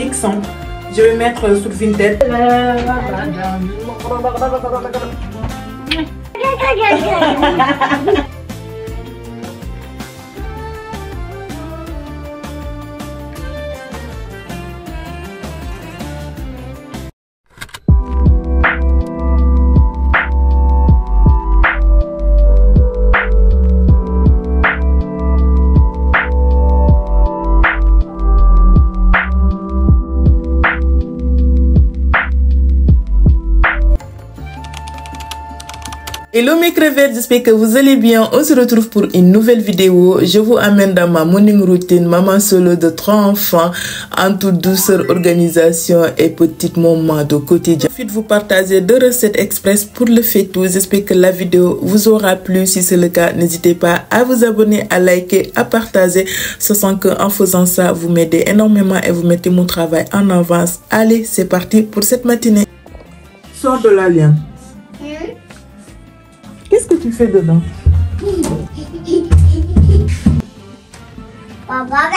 fixe. Hein. Je vais mettre sur Vinted. Hello mes crevettes, j'espère que vous allez bien. On se retrouve pour une nouvelle vidéo. Je vous amène dans ma morning routine, maman solo de 3 enfants, en toute douceur, organisation et petits moments de quotidien. Je vais vous partager 2 recettes express pour le fêtou. J'espère que la vidéo vous aura plu. Si c'est le cas, n'hésitez pas à vous abonner, à liker, à partager. Sachant qu'en faisant ça, vous m'aidez énormément et vous mettez mon travail en avance. Allez, c'est parti pour cette matinée. Sors de la liane. Qu'est-ce que tu fais dedans? Papa.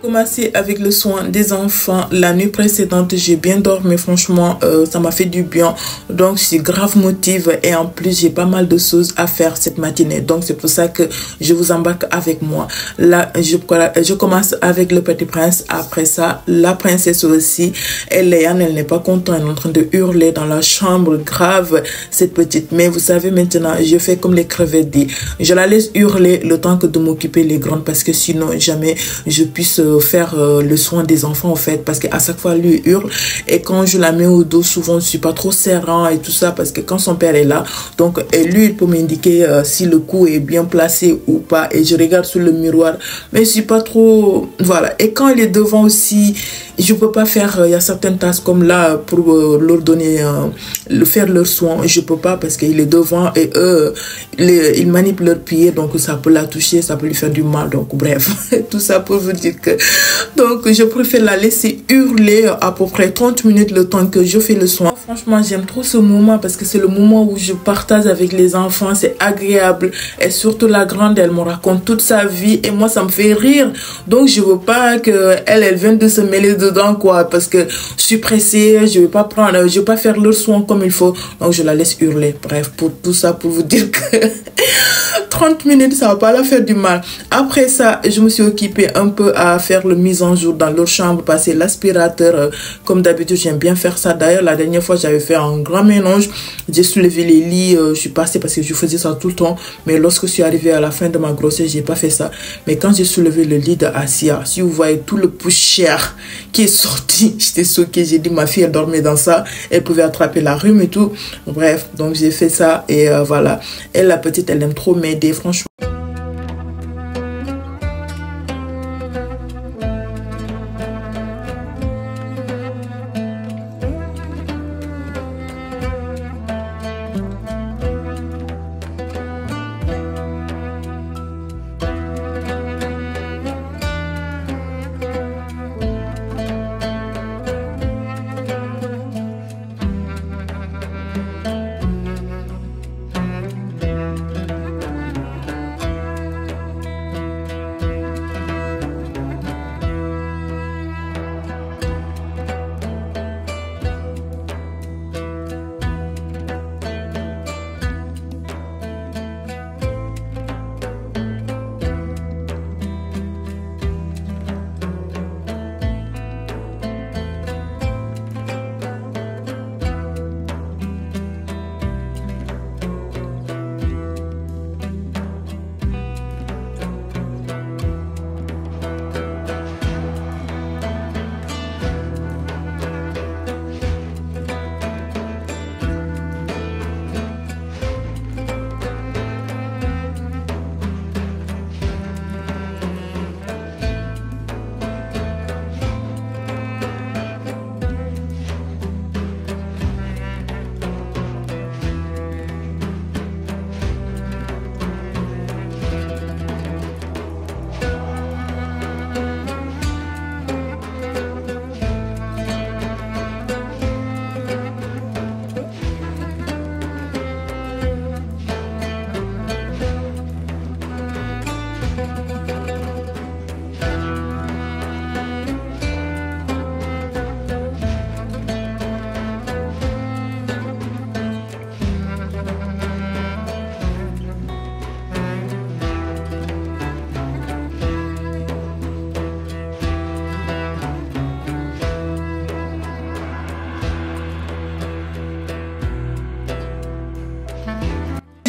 Commencer avec le soin des enfants. La nuit précédente, j'ai bien dormi. Franchement, ça m'a fait du bien. Donc, je suis grave motive et en plus, j'ai pas mal de choses à faire cette matinée. Donc, c'est pour ça que je vous embarque avec moi. Là, je commence avec le petit prince. Après ça, la princesse aussi. Et Léane, elle n'est pas contente. Elle est en train de hurler dans la chambre. Grave, cette petite. Mais vous savez, maintenant, je fais comme les crevettes disent. Je la laisse hurler le temps que de m'occuper les grandes parce que sinon, jamais je puisse faire le soin des enfants en fait, parce qu'à chaque fois lui hurle et quand je la mets au dos, souvent je suis pas trop serrant et tout ça, parce que quand son père est là, donc et lui il peut m'indiquer si le cou est bien placé ou pas, et je regarde sur le miroir, mais je suis pas trop, voilà. Et quand il est devant aussi, je peux pas faire, il y a certaines tâches comme là pour leur donner faire leur soin, je peux pas parce qu'il est devant et eux ils manipulent leurs pieds, donc ça peut la toucher, ça peut lui faire du mal, donc bref. Tout ça pour vous dire que donc je préfère la laisser hurler à peu près 30 minutes le temps que je fais le soin. Franchement, j'aime trop ce moment parce que c'est le moment où je partage avec les enfants, c'est agréable, et surtout la grande, elle me raconte toute sa vie et moi ça me fait rire, donc je veux pas que elle vienne de se mêler dedans quoi, parce que je suis pressée, je vais pas faire leur soin comme il faut, donc je la laisse hurler. Bref, pour tout ça pour vous dire que 30 minutes ça va pas la faire du mal. Après ça, je me suis occupée un peu à faire le mise en jour dans leur chambre, passer l'aspirateur, comme d'habitude j'aime bien faire ça. D'ailleurs la dernière fois j'avais fait un grand mélange, j'ai soulevé les lits, je suis passée parce que je faisais ça tout le temps, mais lorsque je suis arrivée à la fin de ma grossesse j'ai pas fait ça. Mais quand j'ai soulevé le lit de Asia, si vous voyez tout le poussière qui est sorti, j'étais choquée, j'ai dit ma fille elle dormait dans ça, elle pouvait attraper la rhume et tout. Bref, donc j'ai fait ça et voilà. Elle, la petite, elle aime trop m'aider franchement.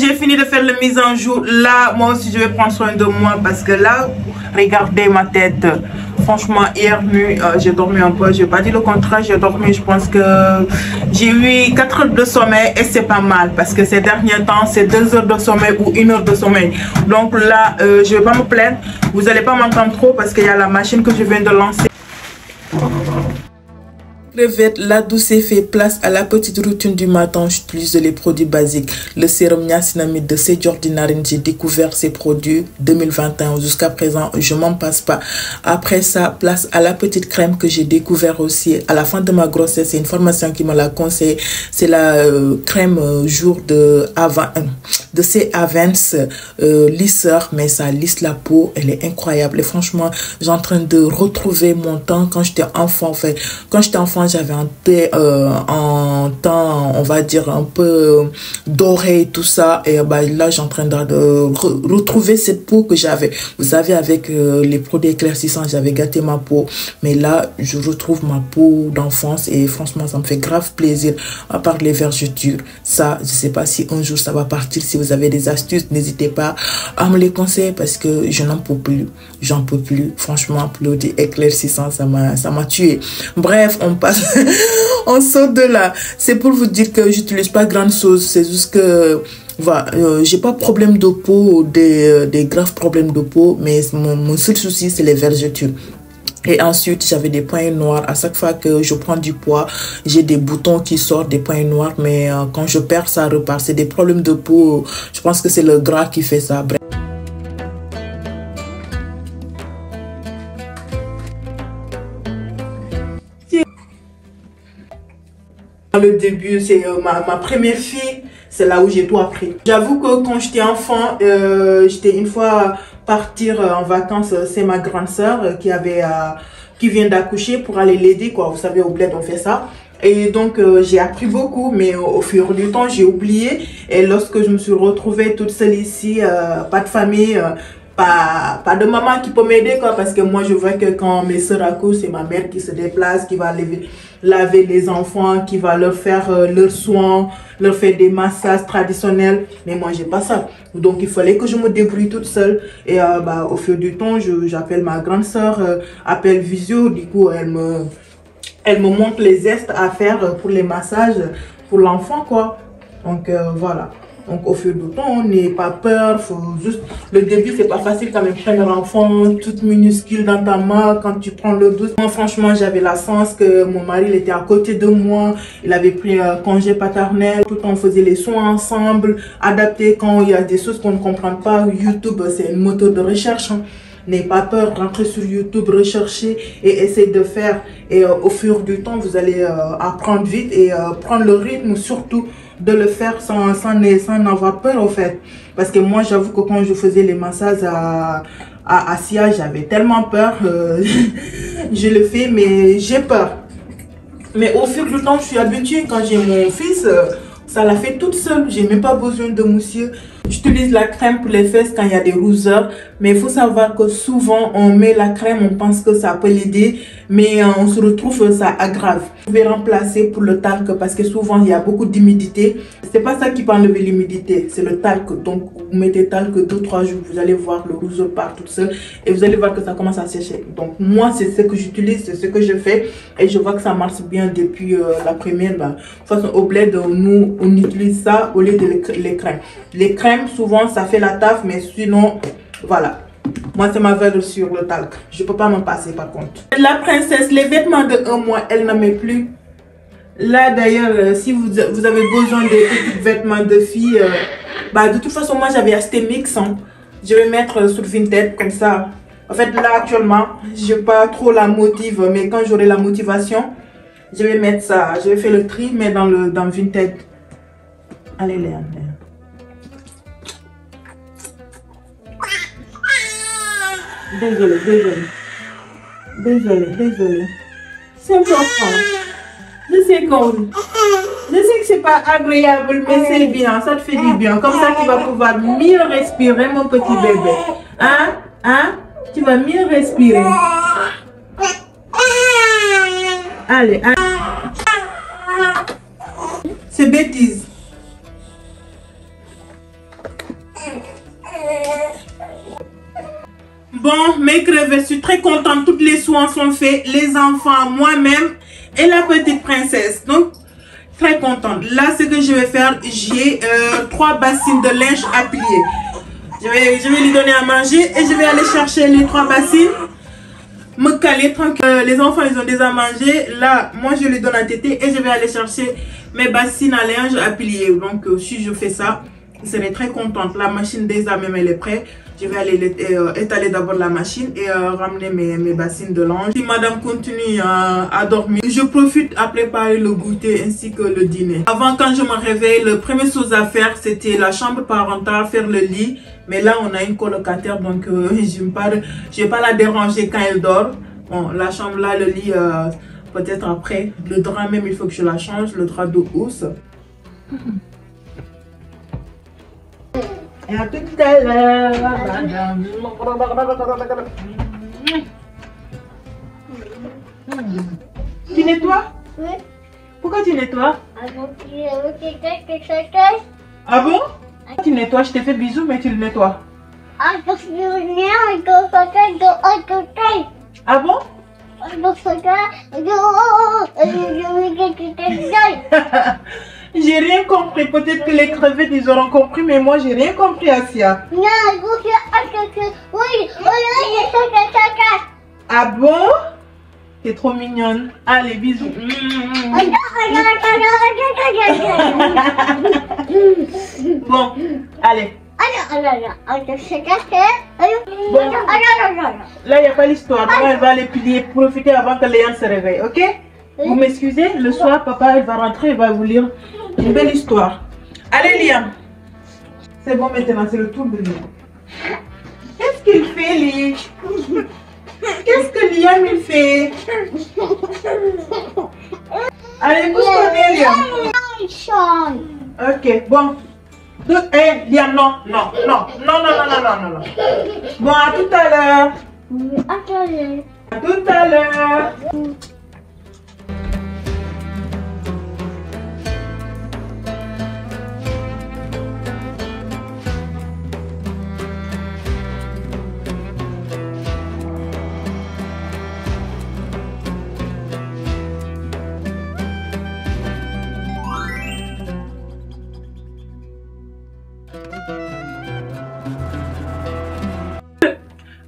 j'ai fini de faire la mise en jour. Là, moi aussi, je vais prendre soin de moi parce que là, regardez ma tête. Franchement, hier nuit, j'ai dormi un peu. Je vais pas dire le contraire, j'ai dormi. Je pense que j'ai eu 4 heures de sommeil et c'est pas mal parce que ces derniers temps, c'est 2 heures de sommeil ou 1 heure de sommeil. Donc là, je vais pas me plaindre. Vous n'allez pas m'entendre trop parce qu'il y a la machine que je viens de lancer. Crevette, la douce fait place à la petite routine du matin. J'utilise les produits basiques. Le sérum niacinamide de Cjordinarine, j'ai découvert ces produits 2021. Jusqu'à présent, je m'en passe pas. Après ça, place à la petite crème que j'ai découvert aussi à la fin de ma grossesse. C'est une formation qui me l'a conseillé. C'est la crème jour de C-Avance lisseur, mais ça lisse la peau. Elle est incroyable. Et franchement, j'ai en train de retrouver mon temps quand j'étais enfant. En fait, quand j'étais enfant, j'avais un temps, on va dire, un peu doré et tout ça. Et là, j'ai en train de retrouver cette peau que j'avais. Vous savez, avec les produits éclaircissants, j'avais gâté ma peau. Mais là, je retrouve ma peau d'enfance et franchement, ça me fait grave plaisir. À part les vergetures, ça, je sais pas si un jour ça va partir. Si vous avez des astuces, n'hésitez pas à me les conseiller parce que je n'en peux plus. J'en peux plus. Franchement, produits éclaircissants, ça m'a tué. Bref, on passe. On saute de là. C'est pour vous dire que j'utilise pas grande chose. C'est juste que voilà, j'ai pas problème de peau, des graves problèmes de peau, mais mon seul souci c'est les vergetures. Et ensuite, j'avais des points noirs. À chaque fois que je prends du poids, j'ai des boutons qui sortent, des points noirs. Mais quand je perds, ça repart. C'est des problèmes de peau. Je pense que c'est le gras qui fait ça. Bref. Le début, c'est ma première fille, c'est là où j'ai tout appris. J'avoue que quand j'étais enfant, j'étais une fois partir en vacances, c'est ma grande sœur qui vient d'accoucher pour aller l'aider, quoi. Vous savez, au bled, on fait ça. Et donc, j'ai appris beaucoup, mais au fur du temps, j'ai oublié. Et lorsque je me suis retrouvée toute seule ici, pas de famille, pas de maman qui peut m'aider, quoi, parce que moi je vois que quand mes soeurs accouchent, c'est ma mère qui se déplace, qui va laver les enfants, qui va leur faire leurs soins, leur faire des massages traditionnels. Mais moi j'ai pas ça, donc il fallait que je me débrouille toute seule. Et au fur du temps, j'appelle ma grande soeur, appelle visio, du coup elle me montre les gestes à faire pour les massages pour l'enfant, quoi. Donc voilà. Donc au fur du temps, on n'est pas peur, faut juste... Le début, c'est pas facile quand même, prendre l'enfant toute minuscule dans ta main, quand tu prends le douce. Moi, franchement, j'avais la chance que mon mari, il était à côté de moi, il avait pris un congé paternel, tout le temps on faisait les soins ensemble, adaptés quand il y a des choses qu'on ne comprend pas. YouTube, c'est une moteur de recherche, hein. N'ayez pas peur, rentrez sur YouTube, recherchez et essayez de faire. Et au fur du temps, vous allez apprendre vite et prendre le rythme, surtout de le faire sans avoir peur, au fait. Parce que moi, j'avoue que quand je faisais les massages à Sia, j'avais tellement peur. Je le fais, mais j'ai peur. Mais au fur du temps, je suis habituée. Quand j'ai mon fils, ça l'a fait toute seule. J'ai même pas besoin de monsieur. J'utilise la crème pour les fesses quand il y a des rougeurs. Mais il faut savoir que souvent, on met la crème, on pense que ça peut l'aider. Mais on se retrouve, ça aggrave. Vous pouvez remplacer pour le talc parce que souvent, il y a beaucoup d'humidité. C'est pas ça qui peut enlever l'humidité, c'est le talc. Donc, vous mettez talc 2-3 jours, vous allez voir le rougeur part toute seule. Et vous allez voir que ça commence à sécher. Donc, moi, c'est ce que j'utilise, c'est ce que je fais. Et je vois que ça marche bien depuis la première. De toute façon, au bled, nous, on utilise ça au lieu de les crèmes. Les crèmes, souvent, ça fait la taf, mais sinon, voilà. Moi, c'est ma valeur sur le talc. Je ne peux pas m'en passer, par contre. La princesse, les vêtements de 1 mois, elle n'en met plus. Là, d'ailleurs, si vous avez besoin de petits vêtements de filles, de toute façon, moi, j'avais acheté Mix. Hein. Je vais mettre sur Vinted, comme ça. En fait, là, actuellement, je n'ai pas trop la motive, mais quand j'aurai la motivation, je vais mettre ça. Je vais faire le tri, mais dans Vinted. Allez, Léa. Désolé. C'est important. Je sais que c'est pas agréable, mais c'est bien. Ça te fait du bien. Comme ça, tu vas pouvoir mieux respirer, mon petit bébé. Hein? Tu vas mieux respirer. Allez. C'est bêtise. Mes crevettes, je suis très contente. Toutes les soins sont faits. Les enfants, moi-même et la petite princesse. Donc, très contente. Là, ce que je vais faire, j'ai 3 bassines de linge à plier. Je vais lui donner à manger et je vais aller chercher les 3 bassines. Me caler tranquille. Les enfants, ils ont déjà mangé. Là, moi, je lui donne à téter et je vais aller chercher mes bassines à linge à plier. Donc, si je fais ça, je serai très contente. La machine déjà même, elle est prête. Je vais aller étaler d'abord la machine et ramener mes bassines de linge. Si madame continue à dormir, je profite à préparer le goûter ainsi que le dîner. Avant, quand je me réveille, la première chose à faire, c'était la chambre parentale, faire le lit. Mais là, on a une colocataire, donc je ne vais pas la déranger quand elle dort. Bon, la chambre là, le lit, peut-être après. Le drap même, il faut que je la change, le drap de housse. Et à tout à l'heure, madame. Tu nettoies? Oui. Pourquoi tu nettoies? Ah bon? Tu nettoies, je t'ai fait bisous, mais tu le nettoies. Ah bon? J'ai rien compris. Peut-être que les crevettes, ils auront compris, mais moi, j'ai rien compris, Asia. Ah bon? T'es trop mignonne. Allez, bisous. Bon, allez. Bon. Là, il n'y a pas l'histoire. Maman, elle va aller plier, profiter avant que Léane se réveille, ok? Vous m'excusez, le soir, papa, il va rentrer, il va vous lire une belle histoire. Allez, Liam. C'est bon, maintenant, c'est le tour de Liam. Qu'est-ce qu'il fait, Liam? Qu'est-ce que Liam, il fait? Allez, pousse-toi bien, Liam. Ok, bon. Liam, non. Non. Bon, à tout à l'heure. À tout à l'heure.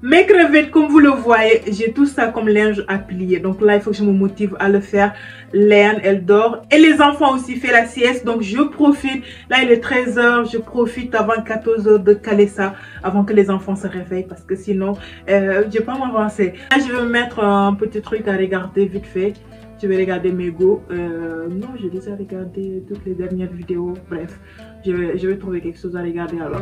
Mes crevettes, comme vous le voyez, j'ai tout ça comme linge à plier. Donc là, il faut que je me motive à le faire. Léane, elle dort. Et les enfants aussi font la sieste. Donc je profite. Là, il est 13 h. Je profite avant 14 h de caler ça. Avant que les enfants se réveillent. Parce que sinon, je ne vais pas m'avancer. Là, je vais me mettre un petit truc à regarder vite fait. Je vais regarder mes go. Non, j'ai déjà regardé toutes les dernières vidéos. Bref, je vais trouver quelque chose à regarder alors.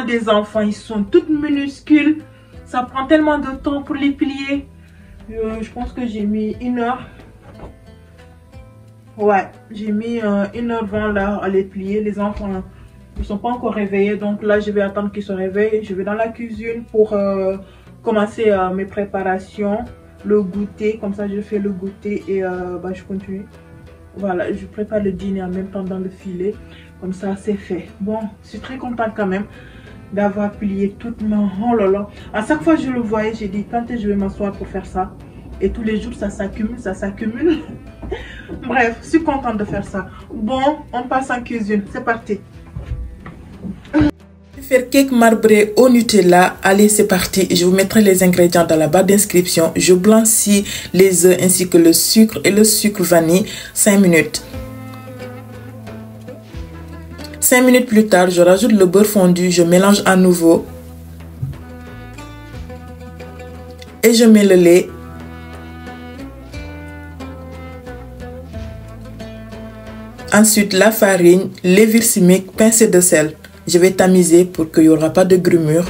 Des enfants, ils sont toutes minuscules, ça prend tellement de temps pour les plier. Je pense que j'ai mis 1 heure. Ouais, j'ai mis 1h20 là à les plier. Les enfants, ils sont pas encore réveillés, donc là je vais attendre qu'ils se réveillent. Je vais dans la cuisine pour commencer mes préparations, le goûter. Comme ça je fais le goûter et je continue. Voilà, je prépare le dîner en même temps dans le filet. Comme ça c'est fait. Bon, je suis très contente quand même d'avoir plié toute ma... Oh là là. À chaque fois que je le voyais, j'ai dit quand je vais m'asseoir pour faire ça. Et tous les jours ça s'accumule, ça s'accumule. Bref, je suis contente de faire ça. Bon, on passe en cuisine. C'est parti. Faire cake marbré au Nutella. Allez, c'est parti. Je vous mettrai les ingrédients dans la barre d'inscription. Je blanchis les œufs ainsi que le sucre et le sucre vanille 5 minutes. 5 minutes plus tard, je rajoute le beurre fondu, je mélange à nouveau et je mets le lait. Ensuite, la farine, levure chimique, pincée de sel. Je vais tamiser pour qu'il n'y aura pas de grumure.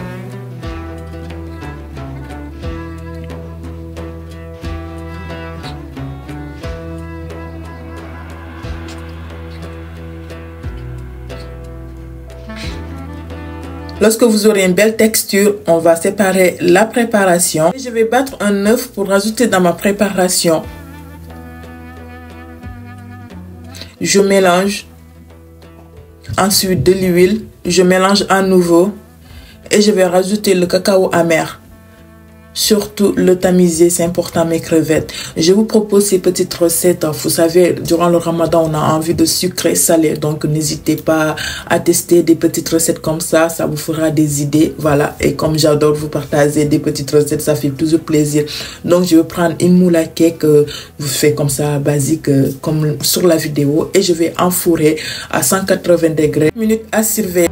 Lorsque vous aurez une belle texture, on va séparer la préparation. Je vais battre un œuf pour rajouter dans ma préparation. Je mélange. Ensuite de l'huile. Je mélange à nouveau. Et je vais rajouter le cacao amer. Surtout le tamiser, c'est important mes crevettes. Je vous propose ces petites recettes. Vous savez, durant le ramadan, on a envie de sucré salé. Donc n'hésitez pas à tester des petites recettes comme ça. Ça vous fera des idées. Voilà. Et comme j'adore vous partager des petites recettes, ça fait toujours plaisir. Donc je vais prendre une moule à cake. Vous faites comme ça, basique, comme sur la vidéo. Et je vais enfourrer à 180 degrés. Minutes à surveiller.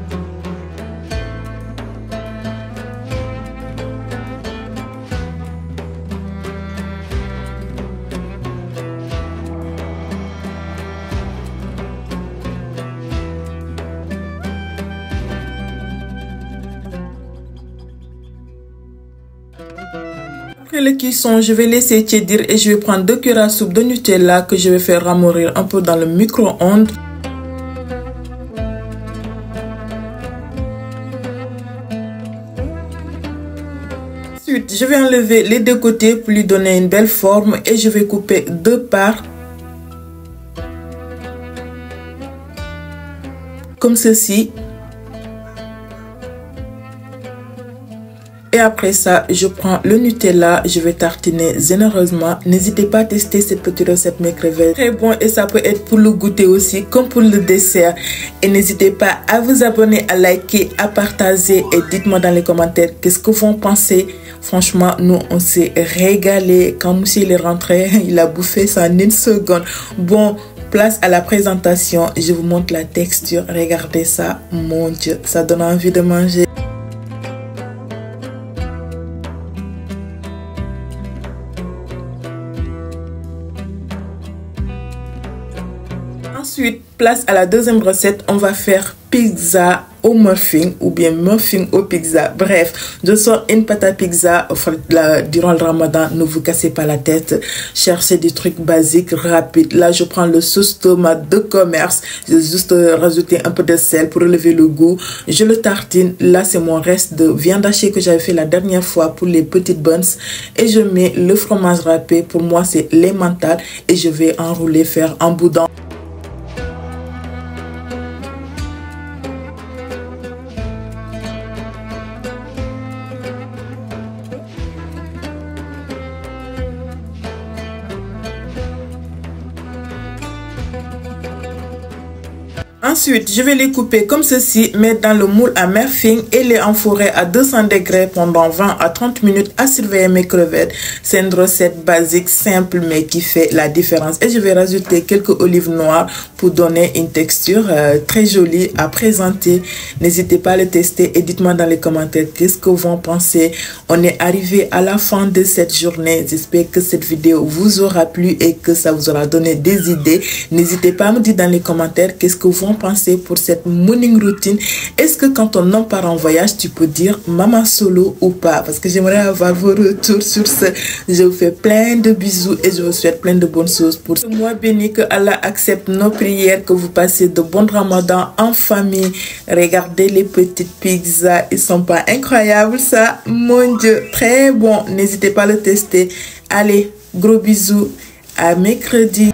Après le cuisson, je vais laisser tiédir et je vais prendre 2 cuillères à soupe de Nutella que je vais faire ramollir un peu dans le micro-ondes. Ensuite, je vais enlever les 2 côtés pour lui donner une belle forme et je vais couper 2 parts. Comme ceci. Et après ça, je prends le Nutella, je vais tartiner généreusement. N'hésitez pas à tester cette petite recette mes crevettes. Très bon et ça peut être pour le goûter aussi, comme pour le dessert. Et n'hésitez pas à vous abonner, à liker, à partager et dites-moi dans les commentaires qu'est-ce que vous en pensez. Franchement, nous, on s'est régalé. Quand monsieur il est rentré, il a bouffé ça en 1 seconde. Bon, place à la présentation. Je vous montre la texture. Regardez ça. Mon Dieu, ça donne envie de manger. Ensuite, place à la deuxième recette, on va faire pizza au muffin ou bien muffin au pizza. Bref, je sors une pâte à pizza durant le ramadan. Ne vous cassez pas la tête. Cherchez des trucs basiques, rapides. Là, je prends le sauce tomate de commerce. J'ai juste rajouté un peu de sel pour relever le goût. Je le tartine. Là, c'est mon reste de viande hachée que j'avais fait la dernière fois pour les petites buns. Et je mets le fromage râpé. Pour moi, c'est l'emmental. Et je vais enrouler, faire en boudin. Ensuite, je vais les couper comme ceci, mettre dans le moule à muffin et les enfourrer à 200 degrés pendant 20 à 30 minutes à surveiller mes crevettes. C'est une recette basique, simple, mais qui fait la différence. Et je vais rajouter quelques olives noires pour donner une texture très jolie à présenter. N'hésitez pas à le tester et dites-moi dans les commentaires qu'est-ce que vous en pensez. On est arrivé à la fin de cette journée. J'espère que cette vidéo vous aura plu et que ça vous aura donné des idées. N'hésitez pas à me dire dans les commentaires qu'est-ce que vous en pensez pour cette morning routine. Est-ce que quand ton homme part en voyage, tu peux dire maman solo ou pas? Parce que j'aimerais avoir vos retours sur ce. Je vous fais plein de bisous et je vous souhaite plein de bonnes choses pour ce mois béni. Que Allah accepte nos prières, que vous passez de bons ramadans en famille. Regardez les petites pizzas, ils sont pas incroyables ça? Mon Dieu, très bon. N'hésitez pas à le tester. Allez, gros bisous, à mercredi.